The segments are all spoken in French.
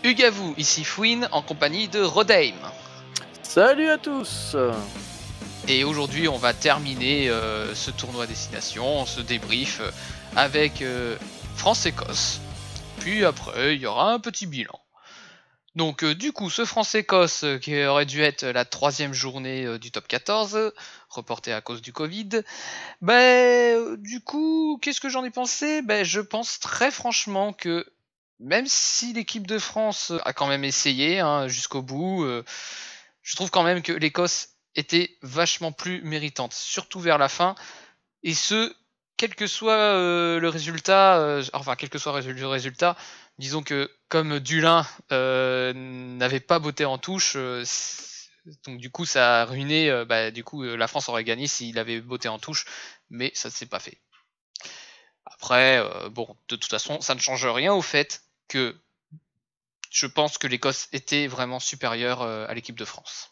Ugavou, ici Fouine en compagnie de Rodheim. Salut à tous. Et aujourd'hui on va terminer ce tournoi destination, ce débrief avec France-Écosse. Puis après il y aura un petit bilan. Donc du coup ce France-Écosse qui aurait dû être la 3e journée du top 14, reporté à cause du Covid. Du coup qu'est-ce que j'en ai pensé? Je pense très franchement que même si l'équipe de France a quand même essayé jusqu'au bout, je trouve quand même que l'Écosse était vachement plus méritante, surtout vers la fin. Et ce, quel que soit le résultat, quel que soit le résultat, disons que comme Dulin n'avait pas botté en touche, donc du coup ça a ruiné, la France aurait gagné s'il avait botté en touche, mais ça ne s'est pas fait. Après, de toute façon, ça ne change rien au fait que je pense que l'Écosse était vraiment supérieure à l'équipe de France.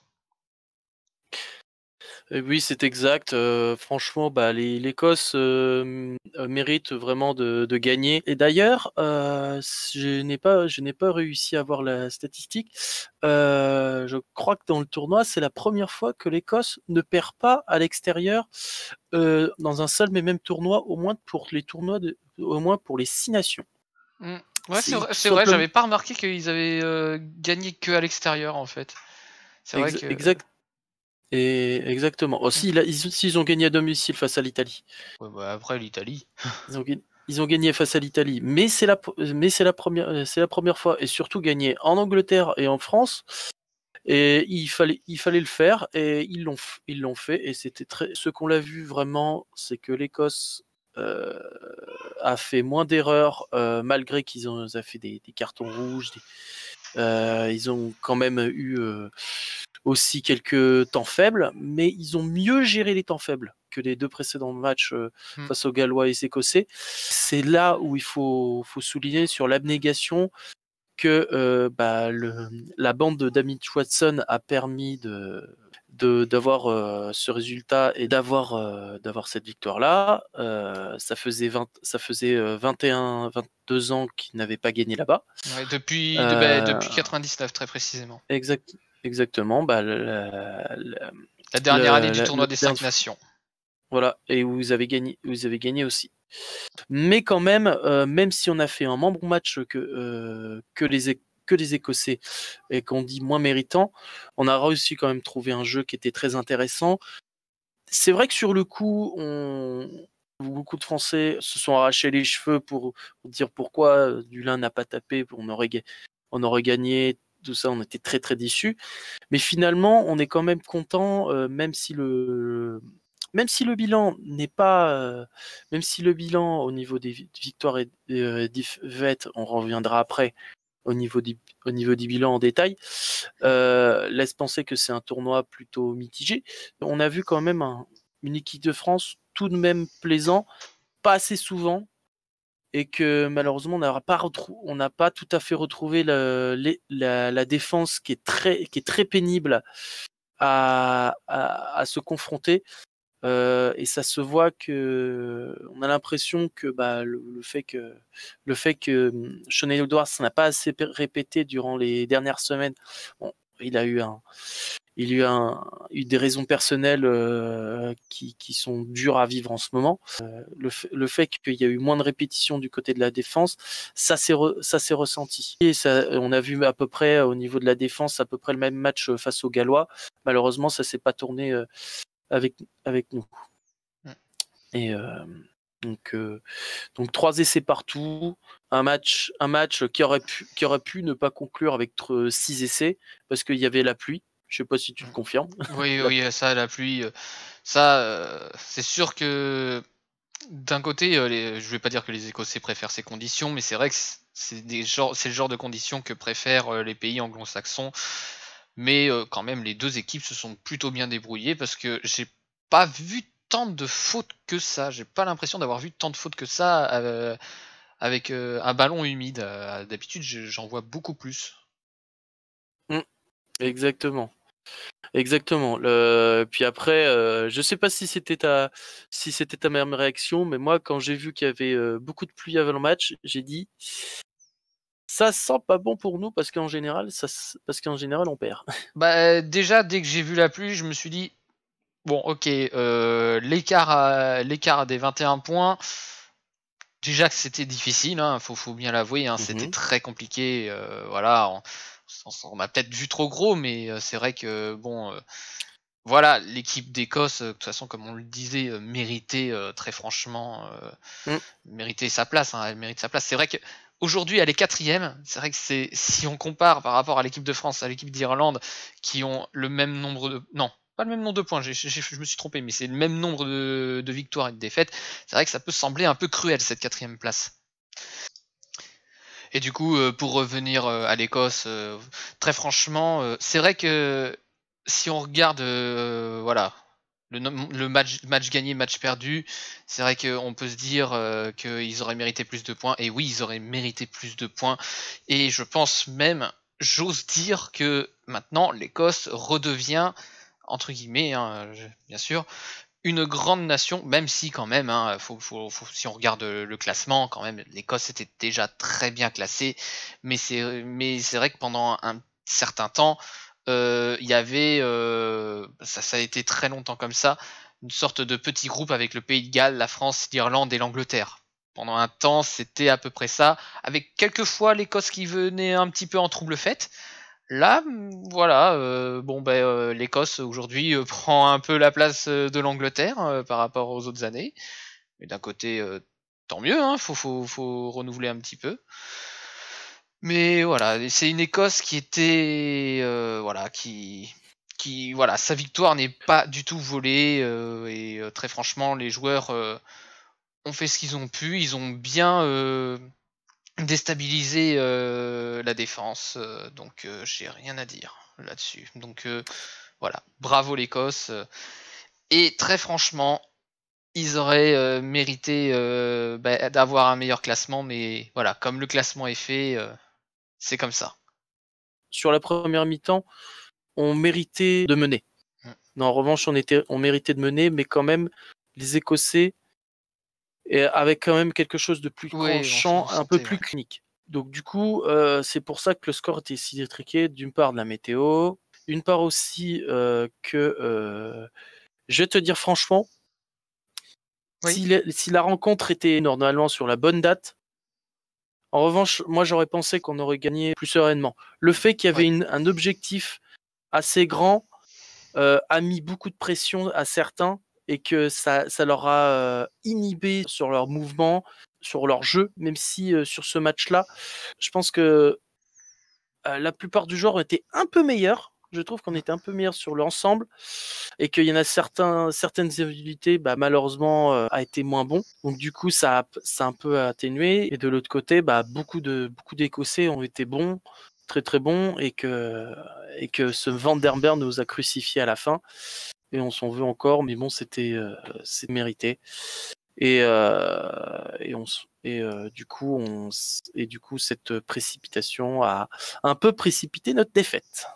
Oui, c'est exact. Franchement, l'Écosse mérite vraiment de gagner. Et d'ailleurs, je n'ai pas réussi à voir la statistique. Je crois que dans le tournoi, c'est la première fois que l'Écosse ne perd pas à l'extérieur dans un seul mais même tournoi, au moins pour les 6 nations. Ouais, c'est vrai, j'avais pas remarqué qu'ils avaient gagné que à l'extérieur en fait. C'est vrai que. Et exactement. Aussi, ils ont gagné à domicile face à l'Italie. Ouais, après l'Italie. Ils ont gagné face à l'Italie, mais c'est la première fois, et surtout gagné en Angleterre et en France. Et il fallait le faire, et ils l'ont fait, et c'était ce qu'on l'a vu vraiment, c'est que l'Écosse a fait moins d'erreurs, malgré qu'ils ont fait des cartons rouges. Ils ont quand même eu aussi quelques temps faibles, mais ils ont mieux géré les temps faibles que les 2 précédents matchs face aux Gallois et aux Écossais. C'est là où il faut souligner sur l'abnégation que la bande de Damit Watson a permis d'avoir ce résultat et d'avoir cette victoire là. Ça faisait 22 ans qu'ils n'avaient pas gagné là-bas. Ouais, depuis 99 très précisément. Exactement. La dernière année du tournoi des 5 nations. Voilà, et vous avez gagné aussi. Mais quand même, même si on a fait un moins bon match que les Écossais et qu'on dit moins méritant, on a réussi quand même à trouver un jeu qui était très intéressant. C'est vrai que sur le coup, beaucoup de Français se sont arrachés les cheveux pour dire pourquoi Dulin n'a pas tapé, on aurait gagné, tout ça, on était très très déçus. Mais finalement, on est quand même content, même si le bilan n'est pas, même si le bilan au niveau des victoires et des défaites, on reviendra après au niveau du bilan en détail, laisse penser que c'est un tournoi plutôt mitigé. On a vu quand même une équipe de France tout de même plaisant, pas assez souvent, et que malheureusement on n'a pas tout à fait retrouvé la défense qui est très pénible à se confronter. Et ça se voit que on a l'impression que le fait que Sean Edwards n'a pas assez répété durant les dernières semaines, il a eu des raisons personnelles qui sont dures à vivre en ce moment. Le fait qu'il y a eu moins de répétitions du côté de la défense, ça s'est ressenti. Et ça, on a vu à peu près au niveau de la défense à peu près le même match face aux Gallois. Malheureusement, ça s'est pas tourné avec nous. Et donc 3 essais partout, un match qui aurait pu ne pas conclure avec 6 essais parce qu'il y avait la pluie. Je sais pas si tu le confirmes. Oui, ça, la pluie, ça, c'est sûr que d'un côté, je vais pas dire que les Écossais préfèrent ces conditions, mais c'est vrai que c'est le genre de conditions que préfèrent les pays anglo-saxons. Mais quand même, les 2 équipes se sont plutôt bien débrouillées parce que j'ai pas vu tant de fautes que ça. J'ai pas l'impression d'avoir vu tant de fautes que ça avec un ballon humide. D'habitude, j'en vois beaucoup plus. Exactement. Puis après, je sais pas si c'était ta même réaction, mais moi, quand j'ai vu qu'il y avait beaucoup de pluie avant le match, j'ai dit ça sent pas bon pour nous parce qu'en général, on perd. Bah, déjà, dès que j'ai vu la pluie, je me suis dit, bon, ok, l'écart des 21 points, déjà que c'était difficile, hein, faut bien l'avouer, hein, c'était très compliqué. Voilà, on a peut-être vu trop gros, mais c'est vrai que, bon, voilà, l'équipe d'Écosse, de toute façon, comme on le disait, méritait très franchement, méritait sa place. Hein, elle mérite sa place. C'est vrai que aujourd'hui, elle est 4e. C'est vrai que si on compare par rapport à l'équipe de France, à l'équipe d'Irlande, qui ont le même nombre de, non, pas le même nombre de points. Je me suis trompé, mais c'est le même nombre de victoires et de défaites. C'est vrai que ça peut sembler un peu cruel cette 4e place. Et du coup, pour revenir à l'Écosse, très franchement, c'est vrai que si on regarde, voilà, le match gagné, match perdu, c'est vrai qu'on peut se dire qu'ils auraient mérité plus de points. Et oui, ils auraient mérité plus de points. Et je pense même, j'ose dire que maintenant, l'Écosse redevient, entre guillemets, hein, bien sûr, une grande nation, même si quand même, hein, si on regarde le classement, quand même, l'Écosse était déjà très bien classée, mais c'est vrai que pendant un certain temps, il y avait, ça a été très longtemps comme ça, une sorte de petit groupe avec le Pays de Galles, la France, l'Irlande et l'Angleterre. Pendant un temps, c'était à peu près ça, avec quelquefois l'Écosse qui venait un petit peu en trouble fête. Là, voilà, bon l'Écosse aujourd'hui prend un peu la place de l'Angleterre par rapport aux autres années. Mais d'un côté, tant mieux, hein, faut renouveler un petit peu. Mais voilà, c'est une Écosse qui était, voilà, voilà, sa victoire n'est pas du tout volée et très franchement, les joueurs ont fait ce qu'ils ont pu, ils ont bien déstabilisé la défense, donc j'ai rien à dire là-dessus. Donc voilà, bravo l'Écosse. Et très franchement, ils auraient mérité d'avoir un meilleur classement, mais voilà, comme le classement est fait, c'est comme ça. Sur la première mi-temps, on méritait de mener. Non, en revanche, on méritait de mener, mais quand même, les Écossais, avec quand même quelque chose de plus tranchant, un peu plus clinique. Donc du coup, c'est pour ça que le score était si étriqué, d'une part de la météo, d'une part aussi que, je vais te dire franchement, si la rencontre était normalement sur la bonne date, en revanche, moi j'aurais pensé qu'on aurait gagné plus sereinement. Le fait qu'il y avait un objectif assez grand a mis beaucoup de pression à certains et que ça leur a inhibé sur leur mouvement, sur leur jeu, même si sur ce match-là, je pense que la plupart du joueur était un peu meilleur. Je trouve qu'on était un peu meilleur sur l'ensemble et qu'il y en a certaines individualités, malheureusement, a été moins bon. Donc du coup, ça a un peu atténué. Et de l'autre côté, beaucoup d'Écossais ont été bons, très très bons, et que ce Van der Berg nous a crucifiés à la fin. Et on s'en veut encore, mais bon, c'est mérité. Du coup, cette précipitation a un peu précipité notre défaite.